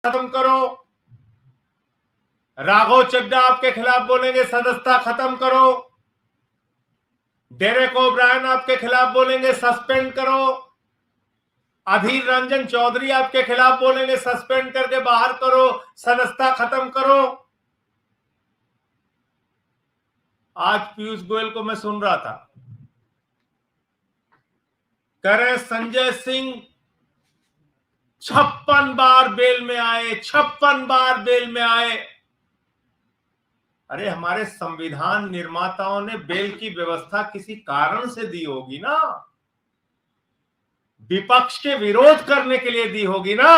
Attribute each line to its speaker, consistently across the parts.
Speaker 1: खत्म करो। राघव चड्ढा आपके खिलाफ बोलेंगे सदस्यता खत्म करो। डेरेक ओब्रायन आपके खिलाफ बोलेंगे सस्पेंड करो। अधीर रंजन चौधरी आपके खिलाफ बोलेंगे सस्पेंड करके बाहर करो, सदस्यता खत्म करो। आज पीयूष गोयल को मैं सुन रहा था, कह रहे संजय सिंह 56 बार बेल में आए, 56 बार बेल में आए। अरे हमारे संविधान निर्माताओं ने बेल की व्यवस्था किसी कारण से दी होगी ना, विपक्ष के विरोध करने के लिए दी होगी ना।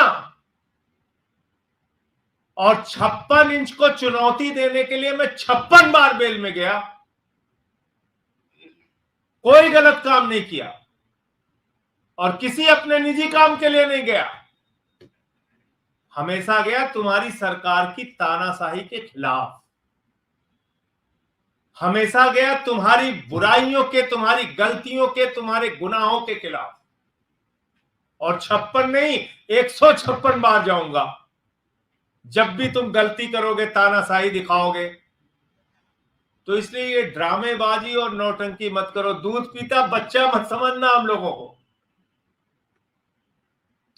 Speaker 1: और 56 इंच को चुनौती देने के लिए मैं 56 बार बेल में गया, कोई गलत काम नहीं किया और किसी अपने निजी काम के लिए नहीं गया, हमेशा गया तुम्हारी सरकार की तानाशाही के खिलाफ, हमेशा गया तुम्हारी बुराइयों के, तुम्हारी गलतियों के, तुम्हारे गुनाहों के खिलाफ। और 56 नहीं 156 बार जाऊंगा जब भी तुम गलती करोगे, तानाशाही दिखाओगे। तो इसलिए ये ड्रामेबाजी और नौटंकी मत करो। दूध पीता बच्चा मत समझना हम लोगों को।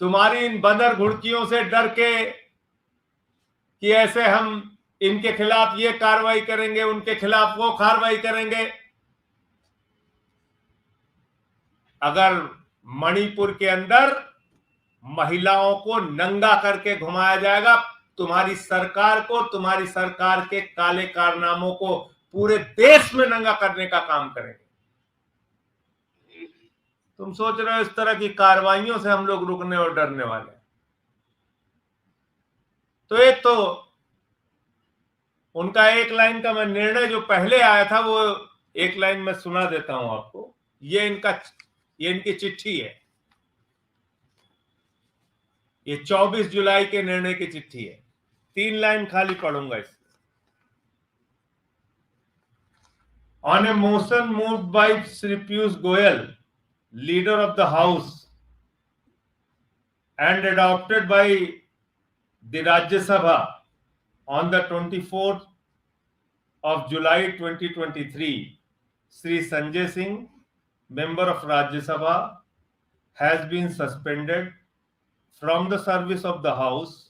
Speaker 1: तुम्हारी इन बंदर घुड़कियों से डर के कि ऐसे हम इनके खिलाफ ये कार्रवाई करेंगे, उनके खिलाफ वो कार्रवाई करेंगे। अगर मणिपुर के अंदर महिलाओं को नंगा करके घुमाया जाएगा, तुम्हारी सरकार को, तुम्हारी सरकार के काले कारनामों को पूरे देश में नंगा करने का काम करेंगे। तुम सोच रहे हो इस तरह की कार्रवाइयों से हम लोग रुकने और डरने वाले हैं? तो एक तो उनका एक लाइन का मैं निर्णय जो पहले आया था वो एक लाइन में सुना देता हूं आपको। ये इनकी चिट्ठी है, ये 24 जुलाई के निर्णय की चिट्ठी है। 3 लाइन खाली पढ़ूंगा इससे। On A motion moved by Shri Piyush Goyal, leader of the house, and adopted by the Rajya Sabha on the 24th of July 2023, Sri Sanjay Singh, member of Rajya Sabha, has been suspended from the service of the House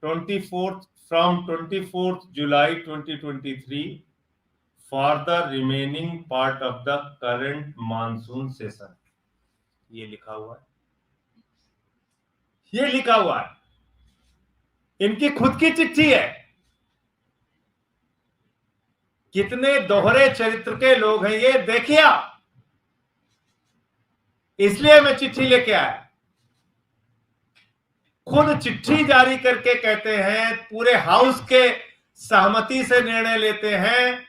Speaker 1: from 24th July 2023 for the remaining part of the current monsoon session. ये लिखा हुआ है, ये लिखा हुआ है, इनकी खुद की चिट्ठी है। कितने दोहरे चरित्र के लोग हैं ये देखिए आप। इसलिए मैं चिट्ठी लेके आया। खुद चिट्ठी जारी करके कहते हैं, पूरे हाउस के सहमति से निर्णय लेते हैं,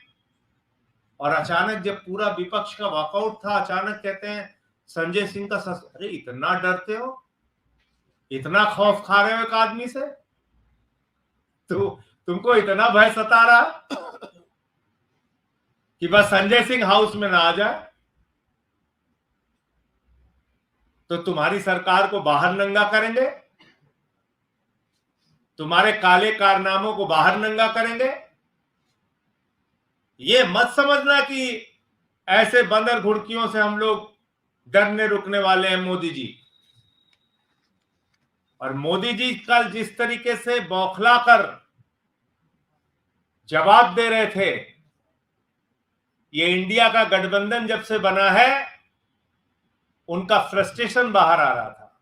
Speaker 1: और अचानक जब पूरा विपक्ष का वॉकआउट था, अचानक कहते हैं संजय सिंह का अरे इतना डरते हो, इतना खौफ खा रहे हो एक आदमी से, तो तुमको इतना भय सता रहा कि बस संजय सिंह हाउस में ना आ जाए तो तुम्हारी सरकार को बाहर नंगा करेंगे, तुम्हारे काले कारनामों को बाहर नंगा करेंगे। ये मत समझना कि ऐसे बंदर घुड़कियों से हम लोग डरने रुकने वाले हैं मोदी जी। और मोदी जी कल जिस तरीके से बौखला कर जवाब दे रहे थे, ये इंडिया का गठबंधन जब से बना है उनका फ्रस्ट्रेशन बाहर आ रहा था।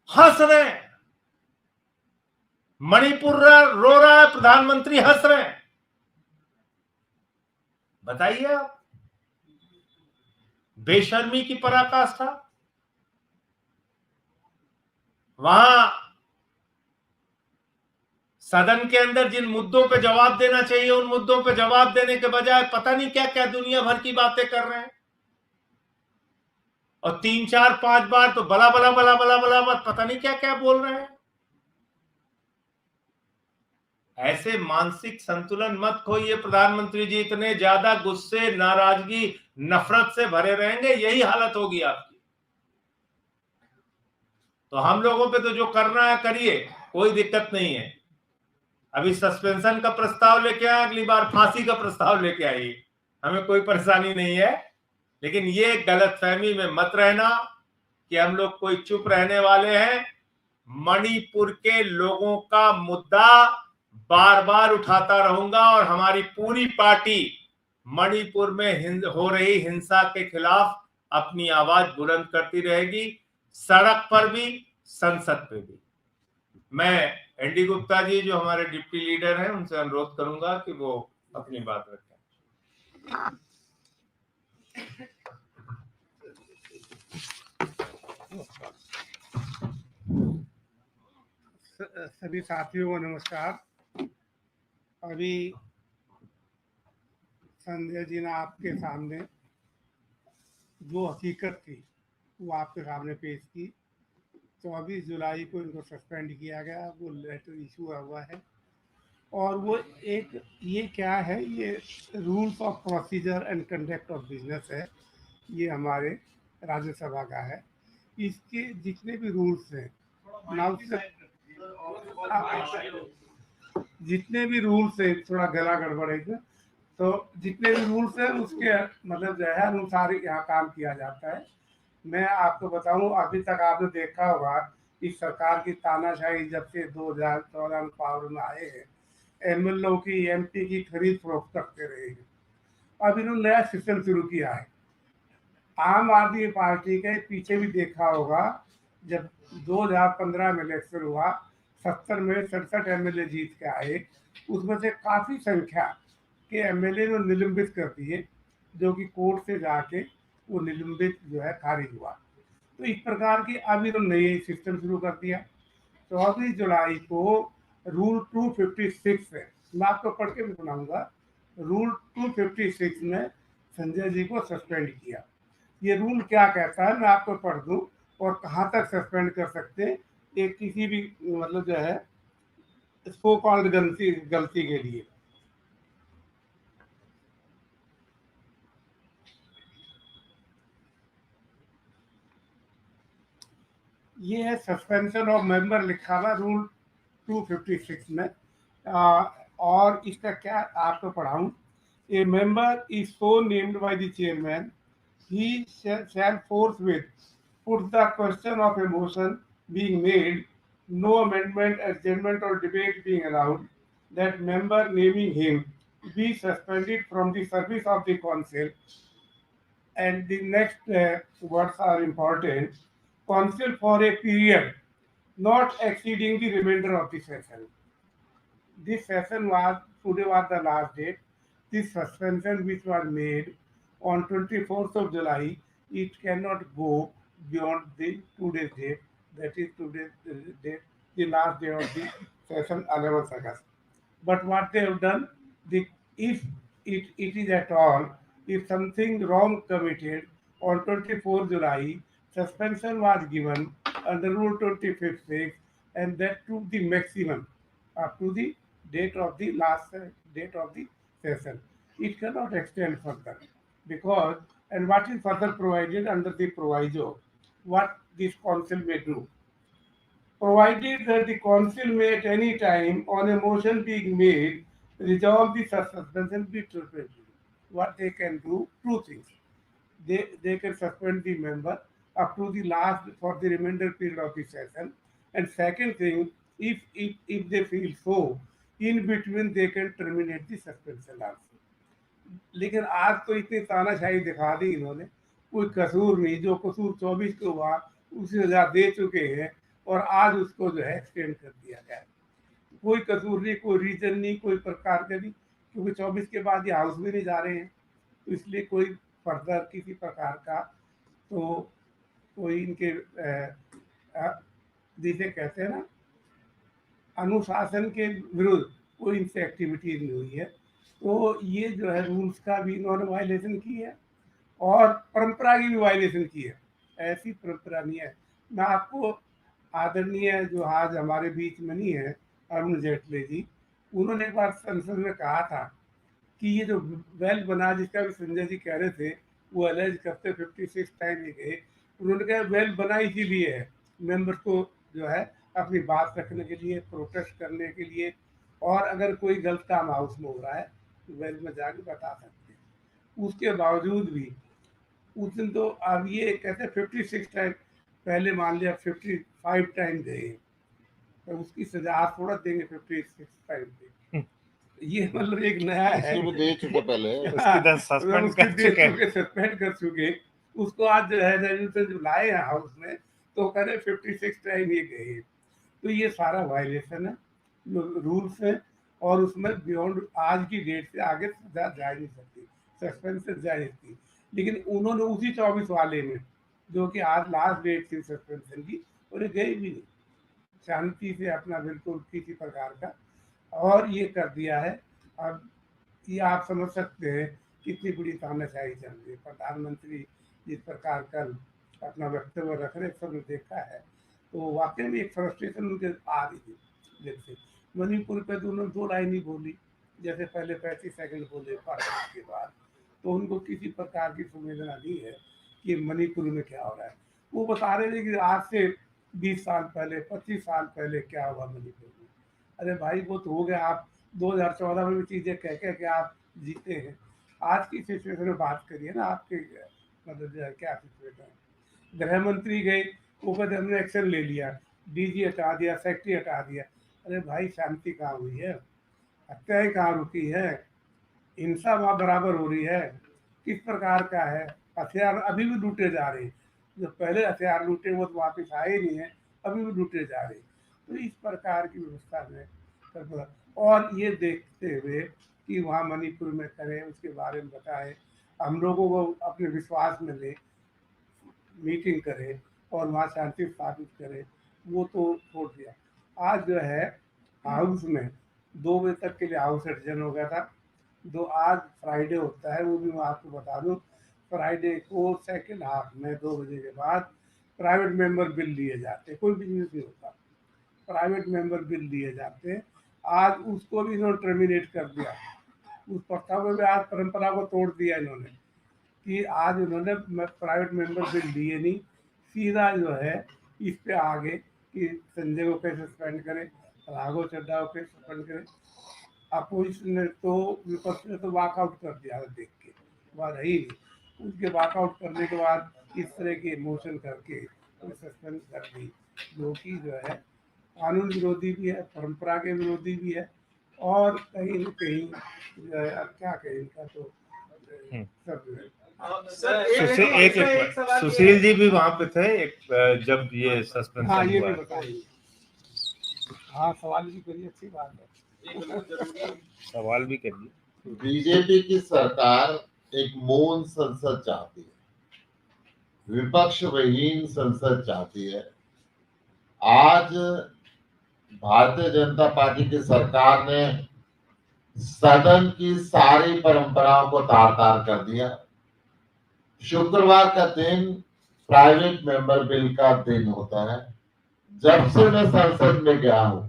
Speaker 1: हंस रहे हैं, मणिपुर रो रहा है, प्रधानमंत्री हंस रहे हैं। बताइए आप, बेशर्मी की पराकाष्ठा। वहां सदन के अंदर जिन मुद्दों पे जवाब देना चाहिए उन मुद्दों पे जवाब देने के बजाय पता नहीं क्या क्या दुनिया भर की बातें कर रहे हैं। और 3 4 5 बार तो बला बला बला बला बला मत पता नहीं क्या क्या बोल रहे हैं। ऐसे मानसिक संतुलन मत खोइए प्रधानमंत्री जी। इतने ज्यादा गुस्से, नाराजगी, नफरत से भरे रहेंगे, यही हालत होगी आपकी। तो हम लोगों पे तो जो करना है करिए, कोई दिक्कत नहीं है। अभी सस्पेंशन का प्रस्ताव लेके आए, अगली बार फांसी का प्रस्ताव लेके आइए, हमें कोई परेशानी नहीं है। लेकिन ये गलतफहमी में मत रहना कि हम लोग कोई चुप रहने वाले हैं। मणिपुर के लोगों का मुद्दा बार बार उठाता रहूंगा और हमारी पूरी पार्टी मणिपुर में हो रही हिंसा के खिलाफ अपनी आवाज बुलंद करती रहेगी, सड़क पर भी, संसद पे भी। मैं एनडी गुप्ता जी जो हमारे डिप्टी लीडर हैं उनसे अनुरोध करूंगा कि वो अपनी बात रखें।
Speaker 2: सभी साथियों को नमस्कार। अभी संजय जी ने आपके सामने जो हकीकत थी वो आपके सामने पेश की। 24 जुलाई को इनको सस्पेंड किया गया, वो लेटर इशू हुआ है। और वो एक ये क्या है, ये rules of procedure and conduct of business है, ये हमारे राज्यसभा का है। इसके जितने भी रूल्स हैं ना, जितने भी रूल्स है, थोड़ा गला गड़बड़ है, तो जितने भी रूल्स हैं उसके मतलब जो है अनुसार यहाँ काम किया जाता है। मैं आपको बताऊं, अभी तक आपने देखा होगा कि सरकार की तानाशाही जब से 2014 में पावर में आए हैं, एमएलओ की एमपी की खरीद फरोख्त करते रहे हैं। अब इन्होंने नया सिस्टम शुरू किया है। आम आदमी पार्टी के पीछे भी देखा होगा, जब 2015 में इलेक्शन हुआ, 70 में 67 एमएलए जीत के आए, उसमें से काफी संख्या के एमएलए ने निलंबित कर दिए, जो कि कोर्ट से जाके वो निलंबित जो है खारिज हुआ। तो इस प्रकार की अब इन्होंने नई सिस्टम शुरू कर दिया। 24 जुलाई को रूल 256 है, मैं आपको पढ़ के भी सुनाऊंगा। रूल 256 में संजय जी को सस्पेंड किया। ये रूल क्या कहता है मैं आपको पढ़ दूं, और कहाँ तक सस्पेंड कर सकते हैं एक किसी भी मतलब जो है सो कॉल्ड गलती के लिए। ये है सस्पेंशन ऑफ मेंबर लिखा हुआ रूल 256 में। और इसका क्या आपको पढ़ाऊं। A member is so named by the chairman, he shall forthwith put the question of a motion being made, no amendment, adjournment or debate being allowed, that member naming him be suspended from the service of the council. And the next words are important. Council for a period not exceeding the remainder of the session. This session was, today was the last date. This suspension which was made on 24th of July, it cannot go beyond the today's date. That is today's date, the last day of the session, 11th August. But what they have done, if it is at all, if something wrong committed on 24th July, suspension was given under Rule 25(6), and that to the maximum up to the date of the last date of the session. It cannot extend further because, and what is further provided under the proviso, what this council may do, provided that the council may at any time on a motion being made resolve the suspension be terminated. What they can do, two things. They can suspend the member up to the last for the remainder period of the session. And second thing, if they feel so, in between they can terminate the suspension also. लेकिन आज तो इतनी तानाशाही दिखा दी इन्होंने, कोई कसूर नहीं, जो कसूर 24 को हुआ उसी सजा दे चुके हैं, और आज उसको जो है एक्सटेंड कर दिया गया है। कोई कसूर नहीं, कोई रीजन नहीं, कोई प्रकार का नहीं, क्योंकि 24 के बाद ये हाउस में नहीं जा रहे हैं, तो इसलिए कोई फर्दर किसी प्रकार का तो कोई इनके जिसे कहते हैं ना अनुशासन के विरुद्ध कोई इनसे एक्टिविटीज नहीं हुई है। तो ये जो है रूल्स का भी इन्होंने वायलेशन की है और परंपरा की भी वायलेशन की है। ऐसी परंपरा नहीं है। मैं आपको आदरणीय जो आज हमारे बीच में नहीं है अरुण जेटली जी, उन्होंने एक बार संसद में कहा था कि ये जो वेल बना जिसका भी संजय जी कह रहे थे वो अलेज करते 56 टाइम ही गए, उन्होंने कहा वेल बना इसीलिए है मेंबर्स को जो है अपनी बात रखने के लिए, प्रोटेस्ट करने के लिए, और अगर कोई गलत काम हाउस में हो रहा है तो वेल में जाके बता सकते हैं। उसके बावजूद भी उस दिन तो अब ये कहते हैं 56 टाइम, पहले मान लिया 55 टाइम गए, तो उसकी सजा आज थोड़ा देंगे 56 टाइम पे। ये मतलब एक नया है।
Speaker 3: उसकी भी दे चुके पहले।
Speaker 1: उसकी तो सस्पेंड कर चुके।
Speaker 2: सस्पेंड कर चुके। उसको आज जो है रेजोल्यूशन जो लाए हैं हाउस में, तो कह रहे 56 टाइम ये गए। तो ये सारा वायलेशन है, रूल्स है, और उसमें बियॉन्ड आज की डेट से आगे सजा जा ही नहीं सकती, सस्पेंड से जा नहीं सकती। लेकिन उन्होंने उसी 24 वाले में, जो कि आज लास्ट डेट थी सस्पेंशन की, उन्हें गई भी नहीं, शांति से अपना बिल्कुल किसी प्रकार का, और ये कर दिया है। अब ये आप समझ सकते हैं कितनी बड़ी तानाशाही चल रही है। प्रधानमंत्री जिस प्रकार कल अपना वक्तव्य रख रहे, सबने देखा है, तो वाकई में एक फ्रस्ट्रेशन उनके आ रही थी। जैसे मणिपुर पे तो उन्होंने 2 लाइन ही बोली, जैसे पहले 35 सेकंड बोले पार्लियामेंट के बाद, तो उनको किसी प्रकार की संवेदना नहीं है कि मणिपुर में क्या हो रहा है। वो बता रहे थे कि आज से 20 साल पहले, 25 साल पहले क्या हुआ मणिपुर में। अरे भाई वो तो हो गया, आप 2014 में भी चीज़ें कह के आप जीते हैं। आज की सिचुएशन में बात करिए ना, आपके मतलब जो है क्या सिचुएशन है। गृह मंत्री गए, वो कहते हमने एक्शन ले लिया, डीजी हटा दिया, सेक्रेटरी हटा दिया। अरे भाई शांति कहाँ हुई है, हत्याएं कहाँ रुकी है, हिंसा वहाँ बराबर हो रही है, किस प्रकार का है, हथियार अभी भी लूटे जा रहे हैं। जो पहले हथियार लूटे वो तो वापस आए नहीं है, अभी भी लूटे जा रहे हैं। तो इस प्रकार की व्यवस्था में कर, और ये देखते हुए कि वहाँ मणिपुर में करें, उसके बारे में बताएं, हम लोगों को अपने विश्वास में ले, मीटिंग करें और वहाँ शांति स्थापित करें, वो तो छोड़ दिया। आज जो है हाउस में 2 बजे तक के लिए हाउस एडजन हो गया था। आज फ्राइडे होता है, वो भी मैं आपको बता दूं, फ्राइडे को सेकेंड हाफ में 2 बजे के बाद प्राइवेट मेंबर बिल लिए जाते हैं। कोई बिजनेस नहीं होता, प्राइवेट मेंबर बिल लिए जाते हैं। आज उसको भी इन्होंने टर्मिनेट कर दिया, उस प्रस्ताव में भी आज परंपरा को तोड़ दिया इन्होंने, कि आज उन्होंने प्राइवेट मेंबर बिल लिए नहीं, सीधा जो है इस पे आगे कि संजय को कैसे सस्पेंड करें, राघव चड्डा को कैसे सस्पेंड करें। अपोजिशन ने तो, विपक्ष ने तो वॉकआउट कर दिया देख के, वह रही नहीं। उसके वॉकआउट करने के बाद इस तरह के मोशन करके सस्पेंड कर दी, जो कि जो है कानून विरोधी भी है, परंपरा के विरोधी भी है, और कहीं न कहीं जो है अब क्या कहें इनका तो सब जो है।
Speaker 1: सुशील जी भी वहां पे थे जब ये सस्पेंशन
Speaker 2: हाँ ये
Speaker 1: हुआ
Speaker 2: भी
Speaker 1: है।
Speaker 2: बताइए। हाँ सवाल भी करिए, अच्छी बात है।
Speaker 1: सवाल भी करिए।
Speaker 3: बीजेपी की सरकार एक मौन संसद चाहती है, विपक्ष विहीन संसद चाहती है। आज भारतीय जनता पार्टी की सरकार ने सदन की सारी परंपराओं को तार तार कर दिया। शुक्रवार का दिन प्राइवेट मेंबर बिल का दिन होता है। जब से मैं संसद में गया हूं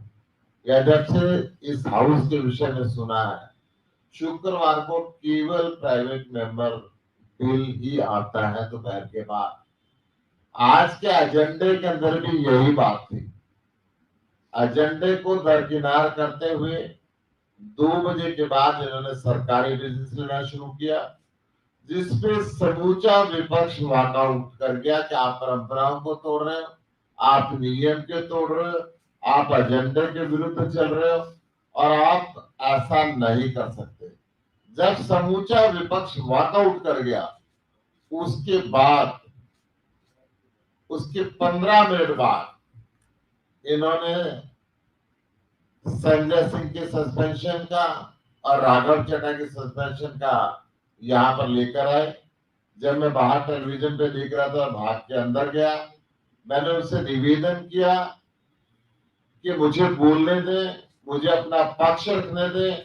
Speaker 3: या जब से इस हाउस के विषय में सुना है, शुक्रवार को केवल प्राइवेट मेंबर बिल ही आता है दोपहर के बाद। आज के एजेंडे के अंदर भी यही बात थी। एजेंडे को दरकिनार करते हुए 2 बजे के बाद इन्होंने सरकारी बिजनेस लेना शुरू किया, जिसपे समूचा विपक्ष वॉकआउट कर गया कि आप परंपराओं को तोड़ रहे हो, आप नियम के तोड़ रहे हो, आप एजेंडे के विरुद्ध चल रहे हो, और आप ऐसा नहीं कर सकते। जब समूचा विपक्ष वॉकआउट कर गया, उसके बाद उसके 15 मिनट बाद इन्होंने संजय सिंह के सस्पेंशन का और राघव चड्डा के सस्पेंशन का यहां पर लेकर आए। जब मैं बाहर टेलीविजन पे देख रहा था, भाग के अंदर गया, मैंने उससे निवेदन किया कि मुझे बोलने दें, मुझे अपना पक्ष रखने दें।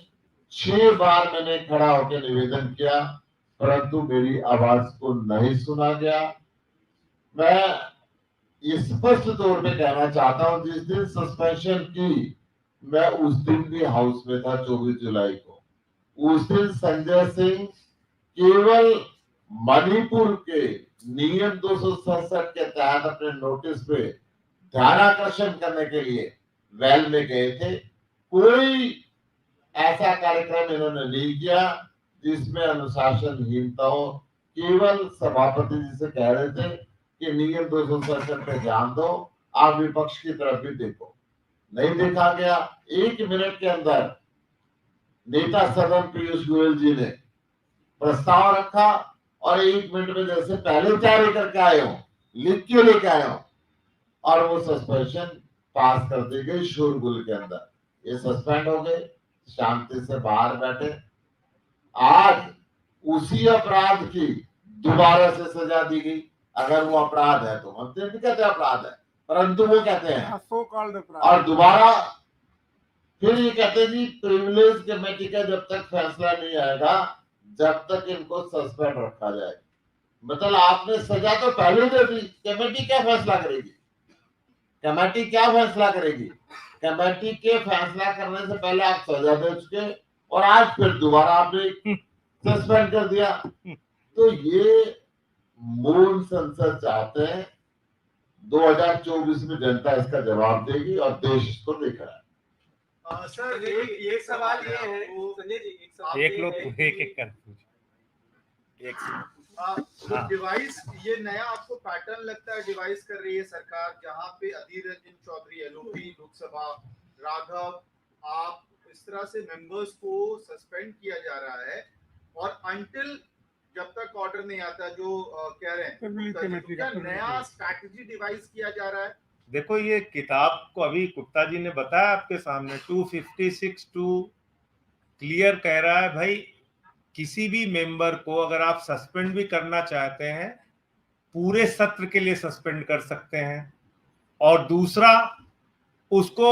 Speaker 3: 6 बार मैंने खड़ा होकर निवेदन किया, परंतु मेरी आवाज को नहीं सुना गया। मैं स्पष्ट तौर पे कहना चाहता हूं, जिस दिन सस्पेंशन की मैं उस दिन भी हाउस में था, 24 जुलाई को। उस दिन संजय सिंह केवल मणिपुर के नियम 267 के तहत अपने नोटिस पे ध्यानाकर्षण करने के लिए वेल में गए थे। कोई ऐसा कार्यक्रम इन्होंने नहीं किया जिसमें अनुशासनहीनता हो। केवल सभापति जी से कह रहे थे कि नियम 267 पे ध्यान दो, आप विपक्ष की तरफ भी देखो। नहीं देखा गया। 1 मिनट के अंदर नेता सदन पीयूष गोयल जी ने प्रस्ताव रखा और 1 मिनट में जैसे पहले तैयारी करके आए हो, लिख के लेके आए हो, और वो सस्पेंशन पास कर दी गई शोरगुल के अंदर। ये सस्पेंड हो गए, शांति से बाहर बैठे। आज उसी अपराध की दोबारा से सजा दी गई। अगर वो अपराध है तो हम नहीं कहते अपराध है, परंतु वो कहते हैं
Speaker 2: सो कॉल्ड
Speaker 3: और दोबारा फिर ये कहते हैं जी प्रिविलेज कमेटी का जब तक फैसला नहीं आएगा जब तक इनको सस्पेंड रखा जाए। मतलब आपने सजा तो पहले दे दी, कमेटी क्या फैसला करेगी? कमेटी क्या फैसला करेगी? कमेटी के फैसला करने से पहले आप सजा दे चुके और आज फिर दोबारा आपने सस्पेंड कर दिया। तो ये मूल संसद चाहते हैं। 2024 में जनता इसका जवाब देगी और देश इसको देख रहा है।
Speaker 4: सर एक सवाल ये है संजय जी, एक सवाल
Speaker 1: एक
Speaker 4: ये
Speaker 1: लोग
Speaker 4: है
Speaker 1: एक एक कर पूछ। एक
Speaker 4: जो डिवाइस ये नया आपको पैटर्न लगता है डिवाइस कर रही है सरकार, जहां पे अधीर रंजन चौधरी एलओपी लोकसभा, राघव, आप इस तरह से मेंबर्स को सस्पेंड किया जा रहा है और अंटिल जब तक ऑर्डर नहीं आता जो कह रहे हैं, तो क्या नया स्ट्रैटेजी डिवाइस किया जा रहा है?
Speaker 1: देखो ये किताब को अभी गुप्ता जी ने बताया आपके सामने, 256(2) क्लियर कह रहा है भाई किसी भी मेंबर को अगर आप सस्पेंड भी करना चाहते हैं पूरे सत्र के लिए सस्पेंड कर सकते हैं। और दूसरा, उसको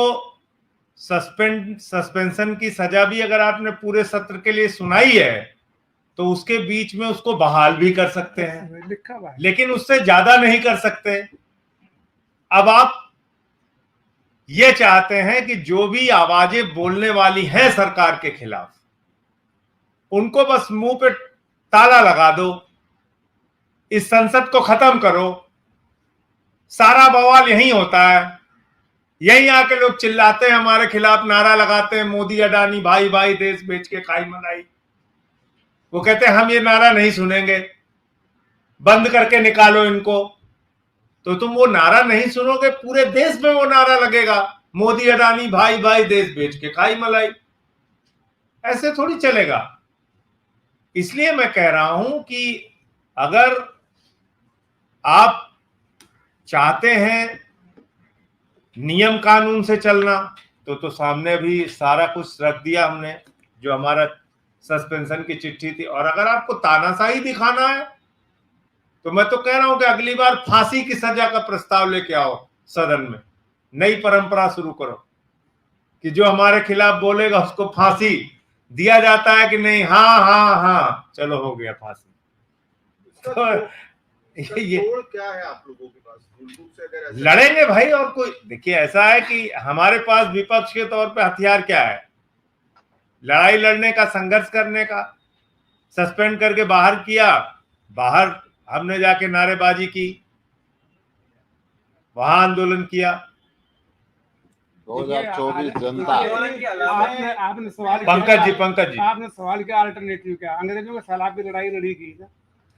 Speaker 1: सस्पेंशन की सजा भी अगर आपने पूरे सत्र के लिए सुनाई है तो उसके बीच में उसको बहाल भी कर सकते हैं,
Speaker 2: लिखा हुआ है,
Speaker 1: लेकिन उससे ज्यादा नहीं कर सकते। अब आप ये चाहते हैं कि जो भी आवाजें बोलने वाली हैं सरकार के खिलाफ उनको बस मुंह पे ताला लगा दो, इस संसद को खत्म करो। सारा बवाल यही होता है, यही आके लोग चिल्लाते हैं हमारे खिलाफ, नारा लगाते हैं मोदी अडानी भाई भाई देश बेच के खाई मलाई। वो कहते हैं हम ये नारा नहीं सुनेंगे, बंद करके निकालो इनको। तो तुम वो नारा नहीं सुनोगे, पूरे देश में वो नारा लगेगा, मोदी अडानी भाई भाई देश बेच के खाई मलाई। ऐसे थोड़ी चलेगा। इसलिए मैं कह रहा हूं कि अगर आप चाहते हैं नियम कानून से चलना तो सामने भी सारा कुछ रख दिया हमने, जो हमारा सस्पेंशन की चिट्ठी थी। और अगर आपको तानाशाही दिखाना है तो मैं तो कह रहा हूं कि अगली बार फांसी की सजा का प्रस्ताव लेके आओ सदन में, नई परंपरा शुरू करो कि जो हमारे खिलाफ बोलेगा उसको फांसी दिया जाता है कि नहीं। हाँ चलो हो गया फांसी। तो ये
Speaker 4: क्या है आप लोगों के पास से अगर
Speaker 1: लड़ेंगे भाई। और कोई देखिए ऐसा है कि हमारे पास विपक्ष के तौर पे हथियार क्या है? लड़ाई लड़ने का, संघर्ष करने का। सस्पेंड करके बाहर किया, बाहर हमने जाके नारेबाजी की, वहां आंदोलन किया।
Speaker 3: 2024 जनता
Speaker 2: आपने सवाल
Speaker 1: पंकज जी
Speaker 2: आपने सवाल किया अल्टरनेटिव क्या? अंग्रेजों के खिलाफ भी लड़ाई लड़ी गई ना,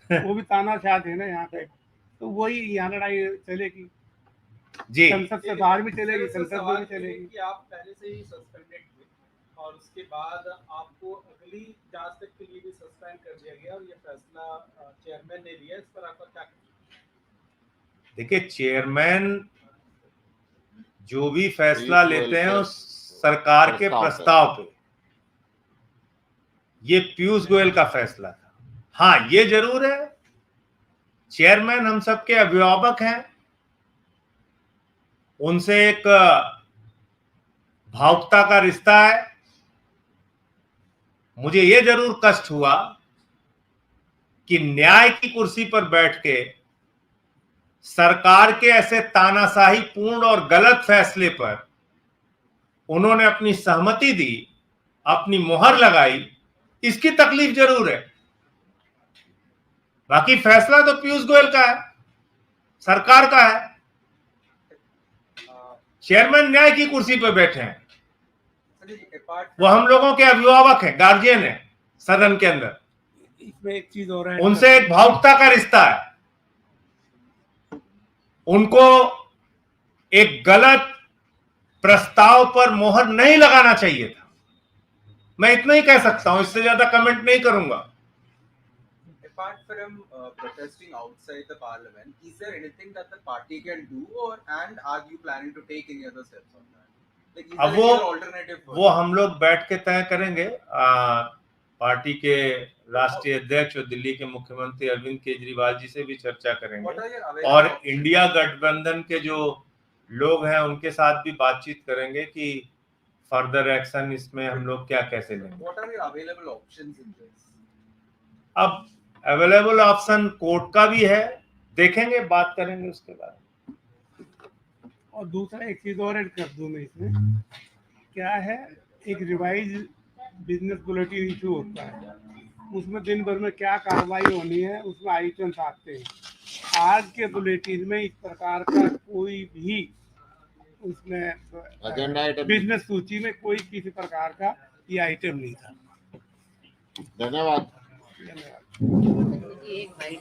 Speaker 2: वो भी तानाशाह थे ना यहाँ पे, तो वही यहाँ लड़ाई चलेगी
Speaker 1: जी।
Speaker 2: संसद से बाहर भी चलेगी, संसद में भी चलेगी।
Speaker 4: कि आप पहले से ही सस्पेंडेड थे और उसके बाद आपको अगली जांच तक के लिए भी सस्पेंड कर दिया गया और ये फैसला चेयरमैन ने लिया, इस पर आपका क्या?
Speaker 1: देखिए चेयरमैन जो भी फैसला लेते हैं उस सरकार के प्रस्ताव पे, ये पीयूष गोयल का फैसला था। हाँ ये जरूर है, चेयरमैन हम सबके अभिभावक हैं, उनसे एक भावुकता का रिश्ता है। मुझे ये जरूर कष्ट हुआ कि न्याय की कुर्सी पर बैठ के सरकार के ऐसे तानाशाही पूर्ण और गलत फैसले पर उन्होंने अपनी सहमति दी, अपनी मोहर लगाई, इसकी तकलीफ जरूर है। बाकी फैसला तो पीयूष गोयल का है, सरकार का है। चेयरमैन न्याय की कुर्सी पे बैठे हैं, वो हम लोगों के अभिभावक हैं, गार्जियन हैं सदन के अंदर,
Speaker 2: इसमें एक चीज और है,
Speaker 1: उनसे एक भावुकता का रिश्ता है। उनको एक गलत प्रस्ताव पर मोहर नहीं लगाना चाहिए था। मैं इतना ही कह सकता हूं, इससे ज्यादा कमेंट नहीं करूंगा।
Speaker 5: Apart from protesting outside the parliament, is there anything that the party can do, and are you planning to take any other steps on that? Like, is
Speaker 1: अब
Speaker 5: there any alternative?
Speaker 1: वो हम लोग बैठ के तय करेंगे। पार्टी के राष्ट्रीय अध्यक्ष और दिल्ली के मुख्यमंत्री अरविंद केजरीवाल जी से भी चर्चा करेंगे और इंडिया गठबंधन के जो लोग हैं उनके साथ भी बातचीत करेंगे कि फर्दर एक्शन इसमें हम लोग क्या कैसे लेंगे।
Speaker 5: What are your available options in this?
Speaker 1: अब अवेलेबल ऑप्शन कोर्ट का भी है, देखेंगे, बात करेंगे उसके बाद।
Speaker 2: और दूसरा एक चीज और ऐड कर दूं मैं इसमें, क्या है, एक रिवाइज बिजनेस बुलेटिन इशू होता है, उसमें दिन भर में क्या कार्रवाई होनी है उसमें आइटम्स आते हैं। आज के बुलेटिन में इस प्रकार का कोई भी उसमें
Speaker 3: एजेंडा आइटम,
Speaker 2: बिजनेस सूची में कोई किसी प्रकार का ये आइटम नहीं था।
Speaker 3: धन्यवाद।
Speaker 2: धन्यवाद।
Speaker 6: एक भाई